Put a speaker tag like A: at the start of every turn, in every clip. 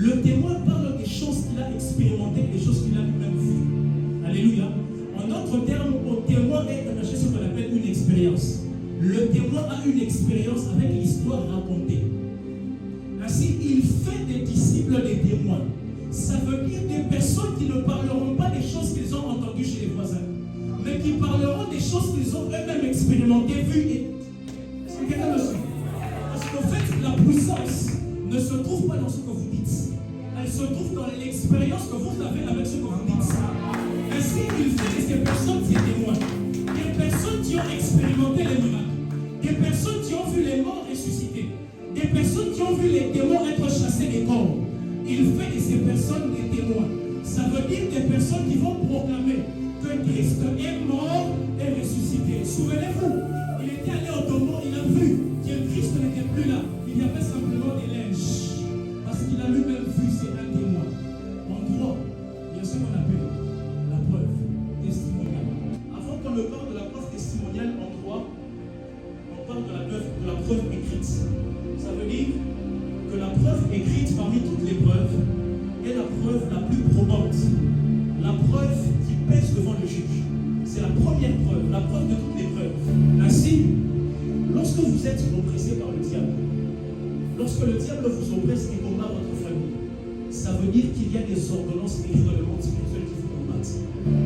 A: Le témoin parle des choses qu'il a expérimentées, des choses qu'il a lui-même vues. Alléluia. En d'autres termes, au témoin est attaché ce qu'on appelle une expérience. Le témoin a une expérience avec l'histoire racontée. Ainsi, il fait des disciples des témoins. Ça veut dire des personnes qui ne parleront pas des choses qu'ils ont entendues chez les voisins, mais qui parleront des choses qu'ils ont eux-mêmes expérimentées, vues. Est-ce que quelqu'un me suit? Parce qu'en fait, la puissance ne se trouve pas dans ce que vous dites. Elle se trouve dans l'expérience que vous avez avec ce que vous dites. Ainsi, il fait de ces personnes des témoins. Des personnes qui ont expérimenté les miracles. Des personnes qui ont vu les morts ressusciter. Des personnes qui ont vu les démons être chassés des corps. Il fait de ces personnes des témoins. Ça veut dire des personnes qui vont proclamer que Christ est mort et ressuscité. Souvenez-vous, il était allé au tombeau, il a vu que Christ n'était plus là. Il y avait simplement des linges. Parce qu'il a lui-même vu, c'est un témoin. En droit, il y a ce qu'on appelle la preuve testimoniale. Avant qu'on ne parle de la preuve testimoniale en droit, on parle de la preuve écrite. Ça veut dire que la preuve écrite parmi toutes les preuves est la preuve la plus probante. La preuve qui pèse devant le juge. C'est la première preuve, la preuve de toutes les preuves. Ainsi, lorsque vous êtes oppressé par le diable, lorsque le diable vous oppresse et combat votre famille, ça veut dire qu'il y a des ordonnances écrites dans le monde spirituel qui vous combattent.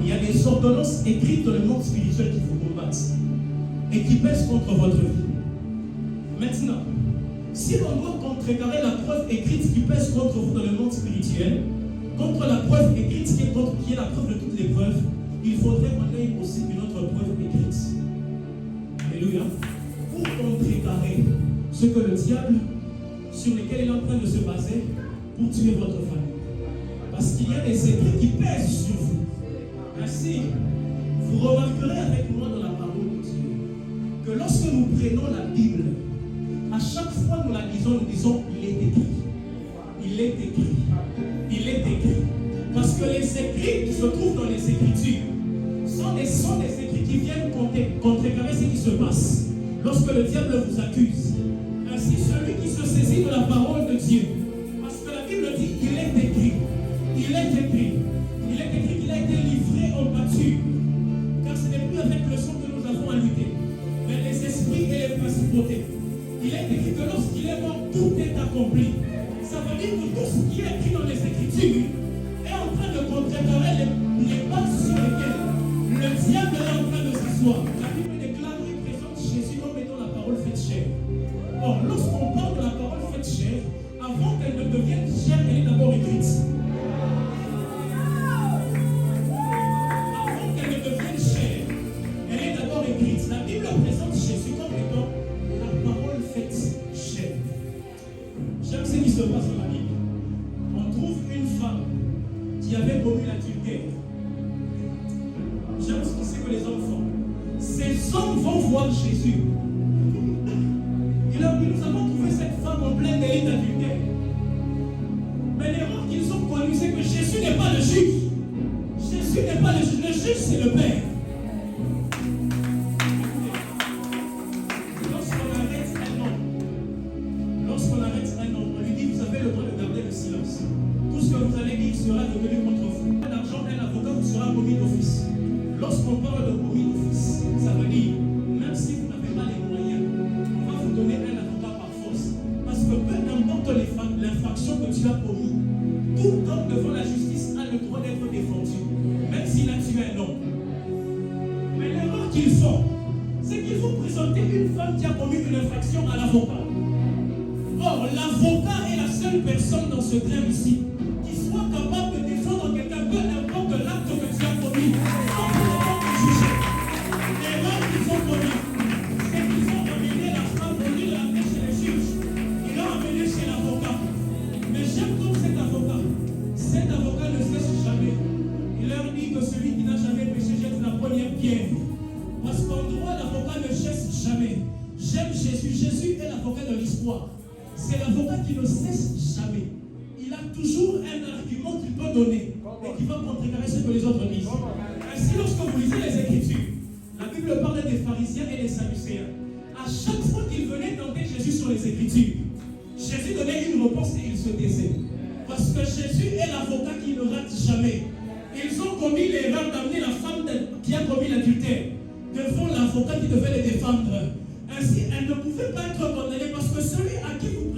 A: Il y a des ordonnances écrites dans le monde spirituel qui vous combattent et qui pèsent contre votre vie. Maintenant, si l'on doit contrecarrer la preuve écrite qui pèse contre vous dans le monde spirituel, contre la preuve écrite qui est la preuve de toutes les preuves, il faudrait qu'on ait aussi une autre preuve écrite. Alléluia. Pour contrecarrer ce que le diable, sur lequel il est en train de se baser, pour tuer votre famille. Parce qu'il y a des écrits qui pèsent sur vous. Ainsi, vous remarquerez avec moi dans la parole de Dieu que lorsque nous prenons la Bible, à chaque fois que nous la lisons, nous disons il est écrit. Il est écrit. Il est écrit. Parce que les écrits qui se trouvent dans les Écritures sont des écrits qui viennent contrecarrer ce qui se passe lorsque le diable vous accuse. Ainsi, celui qui se saisit de la parole de Dieu, parce que la Bible dit il est écrit. Il est écrit. Il est écrit qu'il a été livré aux battus. Car ce n'est plus avec le sang que nous avons à lutter, mais les esprits et les principautés. Il est écrit que lorsqu'il est mort, tout est accompli. Ça veut dire que tout ce qui est écrit dans les Écritures est en train de contrecarrer les bases sur lesquelles le diable est en train de s'asseoir. La Bible déclare et présente Jésus comme étant la parole faite chair. Or, lorsqu'on parle de la parole faite chair, avant qu'elle ne devienne chair, elle est d'abord écrite. Avant qu'elle ne devienne chair, elle est d'abord écrite. La Bible présente Jésus comme étant la parole faite chair. J'aime ce qui se passe dans la Bible. On trouve une femme qui avait commis l'adultère. J'aime ce que les hommes font. Ces hommes vont voir Jésus. Nous avons trouvé cette femme en plein délit d'adultère. Mais l'erreur qu'ils ont connue, c'est que Jésus n'est pas le juge. Jésus n'est pas le juge. Le juge, c'est le Père. Lorsqu'on arrête un homme, on lui dit, vous avez le droit de garder le silence. Tout ce que vous allez dire sera devenu contre vous. L'argent d'un avocat vous sera commis d'office. Lorsqu'on parle de commis d'office, ça veut dire, même si vous n'avez pas les moyens, on va vous donner un avocat par force. Parce que peu importe l'infraction que tu as commis, tout homme devant la justice a le droit d'être défendu, même s'il a tué un homme. Mais l'erreur qu'ils font, c'est qu'ils vont présenter une femme qui a commis une infraction à l'avocat. Or, l'avocat est la seule personne dans ce train ici qui soit capable de défendre quelqu'un, peu importe l'acte que tu as commis, sans pour autant te juger. L'erreur qu'ils ont commis, c'est qu'ils ont amené la femme au lieu de l'amener chez les juges. Ils l'ont amené chez l'avocat. Mais j'aime comme cet avocat. Cet avocat ne cesse jamais. Il leur dit que celui qui n'a jamais péché jette la première pierre. Parce qu'en droit, l'avocat ne cesse jamais. J'aime Jésus. Jésus est l'avocat de l'histoire. C'est l'avocat qui ne cesse jamais. Il a toujours un argument qu'il peut donner et qui va contrecarrer ce que les autres disent. Ainsi, lorsque vous lisez les Écritures, la Bible parle des pharisiens et des sadducéens. À chaque fois qu'ils venaient tenter Jésus sur les Écritures, Jésus donnait une réponse et il se taisait. Parce que Jésus est l'avocat qui ne rate jamais. Ils ont commis l'erreur d'amener la femme qui a commis l'adultère devant l'avocat qui devait les défendre. Ainsi, elle ne pouvait pas être condamnée parce que celui à qui vous